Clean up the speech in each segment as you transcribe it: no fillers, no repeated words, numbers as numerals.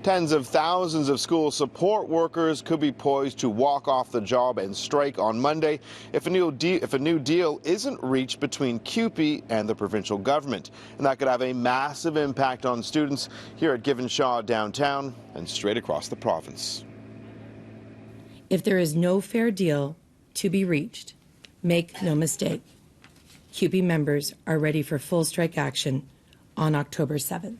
Tens of thousands of school support workers could be poised to walk off the job and strike on Monday if a new deal isn't reached between CUPE and the provincial government. And that could have a massive impact on students here at Given Shaw downtown and straight across the province. If there is no fair deal to be reached, make no mistake, CUPE members are ready for full strike action on October 7th.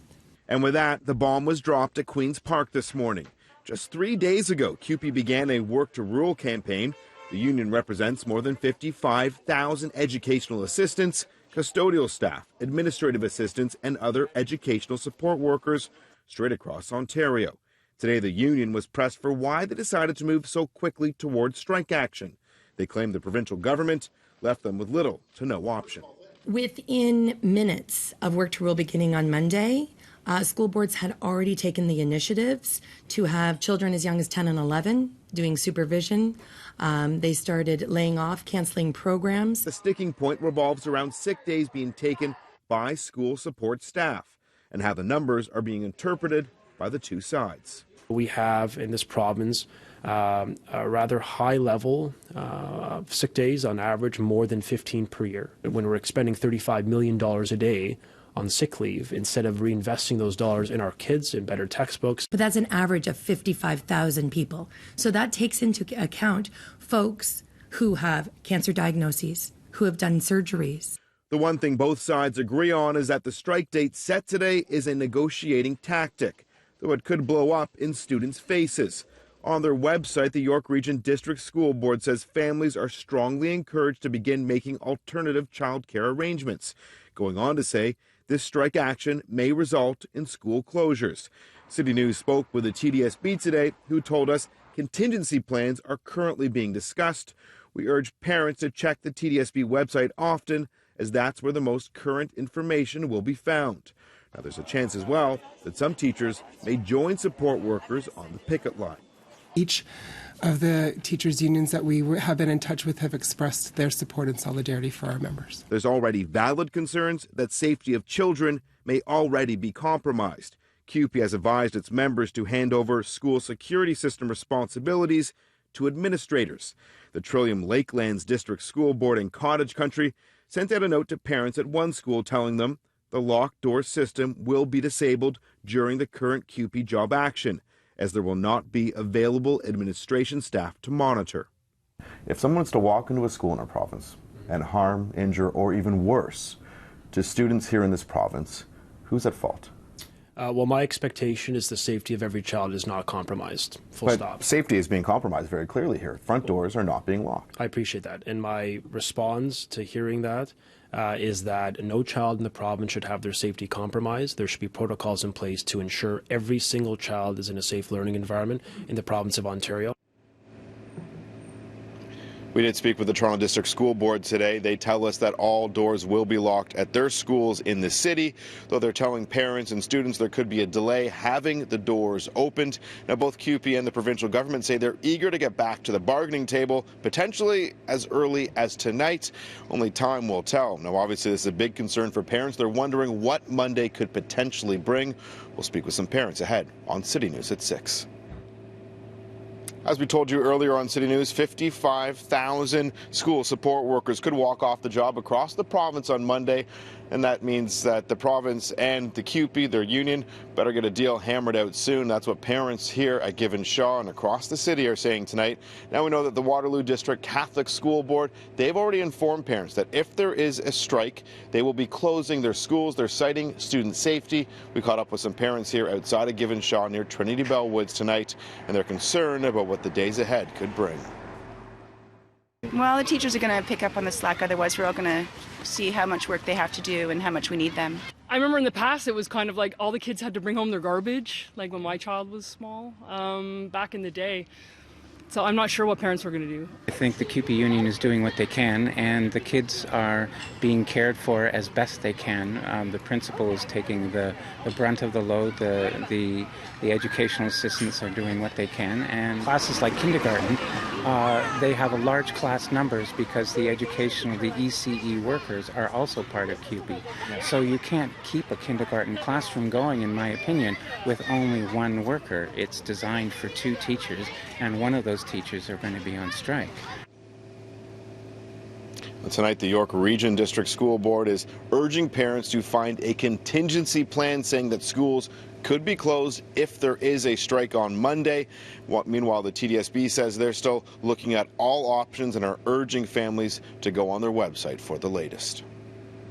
And with that, the bomb was dropped at Queen's Park this morning. Just 3 days ago, CUPE began a Work to Rule campaign. The union represents more than 55,000 educational assistants, custodial staff, administrative assistants, and other educational support workers straight across Ontario. Today, the union was pressed for why they decided to move so quickly towards strike action. They claimed the provincial government left them with little to no option. Within minutes of Work to Rule beginning on Monday, school boards had already taken the initiatives to have children as young as 10 and 11 doing supervision. They started laying off, canceling programs. The sticking point revolves around sick days being taken by school support staff and how the numbers are being interpreted by the two sides. We have in this province a rather high level of sick days, on average more than 15 per year. When we're expending $35 million a day on sick leave, instead of reinvesting those dollars in our kids, in better textbooks. But that's an average of 55,000 people. So that takes into account folks who have cancer diagnoses, who have done surgeries. The one thing both sides agree on is that the strike date set today is a negotiating tactic, though it could blow up in students' faces. On their website, the York Region District School Board says families are strongly encouraged to begin making alternative childcare arrangements, going on to say this strike action may result in school closures. CityNews spoke with the TDSB today, who told us contingency plans are currently being discussed. We urge parents to check the TDSB website often, as that's where the most current information will be found. Now, there's a chance as well that some teachers may join support workers on the picket line. Each of the teachers' unions that we have been in touch with have expressed their support and solidarity for our members. There's already valid concerns that safety of children may already be compromised. CUPE has advised its members to hand over school security system responsibilities to administrators. The Trillium Lakelands District School Board in Cottage Country sent out a note to parents at one school telling them the locked door system will be disabled during the current CUPE job action, as there will not be available administration staff to monitor. If someone was to walk into a school in our province and harm, injure, or even worse to students here in this province, who's at fault? Well, my expectation is the safety of every child is not compromised, full stop. Safety is being compromised very clearly here. Front doors are not being locked. I appreciate that. And my response to hearing that is that no child in the province should have their safety compromised. There should be protocols in place to ensure every single child is in a safe learning environment in the province of Ontario. We did speak with the Toronto District School Board today. They tell us that all doors will be locked at their schools in the city, though they're telling parents and students there could be a delay having the doors opened. Now, both CUPE and the provincial government say they're eager to get back to the bargaining table, potentially as early as tonight. Only time will tell. Now, obviously, this is a big concern for parents. They're wondering what Monday could potentially bring. We'll speak with some parents ahead on City News at 6. As we told you earlier on City News, 55,000 school support workers could walk off the job across the province on Monday, and that means that the province and the CUPE, their union, better get a deal hammered out soon. That's what parents here at Given Shaw and across the city are saying tonight. Now we know that the Waterloo District Catholic School Board, they've already informed parents that if there is a strike, they will be closing their schools. They're citing student safety. We caught up with some parents here outside of Given Shaw near Trinity Bell Woods tonight, and they're concerned about what the days ahead could bring. Well, the teachers are going to pick up on the slack, otherwise we're all going to see how much work they have to do and how much we need them. I remember in the past it was kind of like all the kids had to bring home their garbage, like when my child was small, back in the day. So I'm not sure what parents are going to do. I think the CUPE union is doing what they can, and the kids are being cared for as best they can. The principal is taking the brunt of the load. The educational assistants are doing what they can, and classes like kindergarten, they have a large class numbers because the ECE workers are also part of CUPE. So you can't keep a kindergarten classroom going, in my opinion, with only one worker. It's designed for 2 teachers, and one of those teachers are going to be on strike. Tonight, the York Region District School Board is urging parents to find a contingency plan, saying that schools could be closed if there is a strike on Monday. Meanwhile, the TDSB says they're still looking at all options and are urging families to go on their website for the latest.